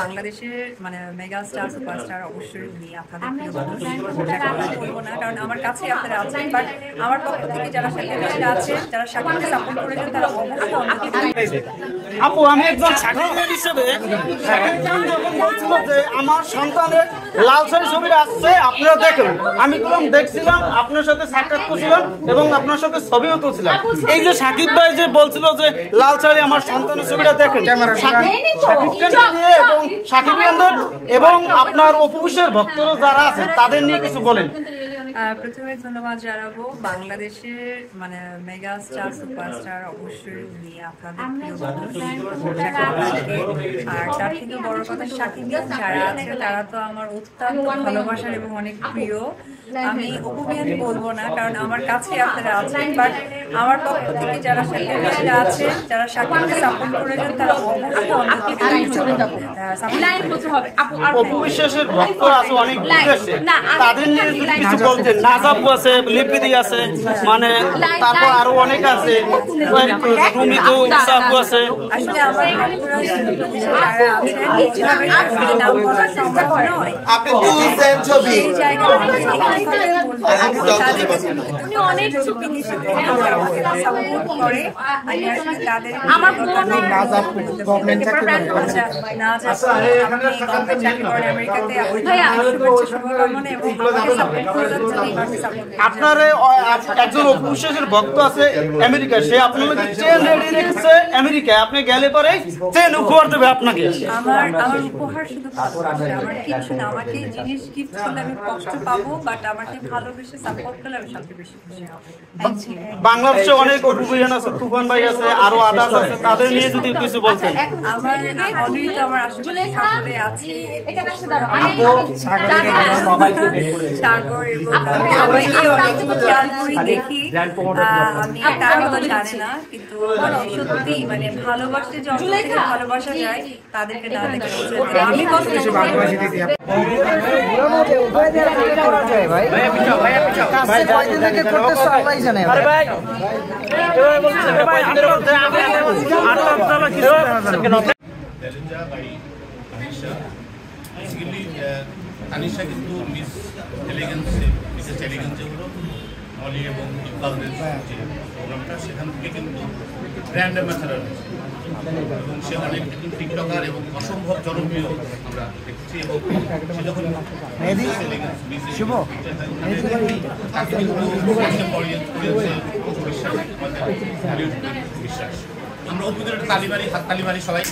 বাংলাদেশের মানে mega star superstar অবশ্যই উনি আপনাদের প্রিয় মানুষ বলবো না, কারণ আমার কাছে আপনারা আছেন, বাট আমার পক্ষ থেকে যারা সাকিব আছেন, যারা সাকিবকে সাপোর্ট করেছেন, তারা অবশ্যই আপু আমি একজন সাকিবের হিসেবে আমার সন্তানের লাল শাড়ি ছবিটা আসছে, আপনারা দেখুন। আমি দেখছিলাম, আপনার সাথে সাক্ষাৎ করছিলাম এবং আপনার সাথে ছবিও তুলছিলাম। এই যে সাকিব ভাই যে বলছিল যে লাল শাড়ি আমার সন্তানের ছবিটা দেখেন, সাকিবকে নিয়ে এবং সাকিব এবং আপনার অপুষের ভক্তরা যারা আছে তাদের নিয়ে কিছু বলেন। প্রথমে ধন্যবাদ জানাবো বাংলাদেশের মানে মেগা স্টার সুপারস্টার অবশ্যই উনি আপনাদের প্রিয় মানুষ, আর তার থেকে বড় কথা সাকিব যারা আছে তারা তো আমার অত্যন্ত ভালোবাসার এবং অনেক প্রিয়। আমি অপুবিয়ান বলবো না, কারণ আমার কাছে আপনারা আছেন, বাট আমার পক্ষ থেকে যারা সাকিব আছেন, যারা সাকিবকে সাপোর্ট করেছেন, তারা অবশ্যই অপু বিশ্বাসের ভক্তরা আছে অনেক বিদেশে, তাদের নিয়ে কিছু বলতেন। নাজাব আছে, লিপিদি আছে, মানে তারপর আরো অনেক আছে, রুমিদু ইসাফু আছে। আসলে আমার ভক্তরা যারা আছেন নাম বলা সম্ভব নয়, আপনি দুইজন ছবি এই জায়গায় উনি অনেক ছবি নিশ্চিত আমাকে সাপোর্ট করে। আমি আসলে তাদের আমার নাজাব গভর্নমেন্ট চাকরি আচ্ছা নাজাব আপনি গভর্নমেন্ট চাকরি করেন আমেরিকাতে, শুভকামনা এবং আমাকে সাপোর্ট করার জন্য আপনার একজন অপু বিশ্বাসের ভক্ত আছে আমেরিকা, সে আপনাকে চেন রেডি রেখেছে আমেরিকায়, আপনি গেলে পরে চেন উপহার দেবে আপনাকে। আমার উপহার শুধু ভালোবাসা, আমার কিছু না, আমাকে জিনিস গিফট করলে আমি কষ্ট পাবো, বাট আমাকে ভালোবেসে সাপোর্ট করলে আমি সবচেয়ে বেশি খুশি হব। বাংলাদেশে অনেক অপুবিয়ান আছে, তুফান ভাই আছে, আরো আদার্স আছে, তাদের নিয়ে যদি কিছু বলতেন। আমার অলরেডি তো আমার আসলে সাগরে আছে, সাগর এবং সবাইকে অনেক খেয়াল করি দেখি, আমি তারা তো জানে না, কিন্তু মানে সত্যি মানে ভালোবাসতে যে অন্য থেকে ভালোবাসা যায় তাদেরকে না দেখে আমি কষ্ট তানিশা কিন্তু মিস এলিগেন্সে হলো অলি এবং ইকবালদের যে প্রোগ্রামটা, সেখান থেকে কিন্তু ব্র্যান্ড অ্যাম্বাসেডর হয়েছে এবং সে অনেক টিকটকার এবং অসম্ভব জনপ্রিয় আমরা দেখছি। এবং সে যখন বিশ্বাস আমরা অদ্ভুত একটা তালিবারি হাত তালিবারি সবাই।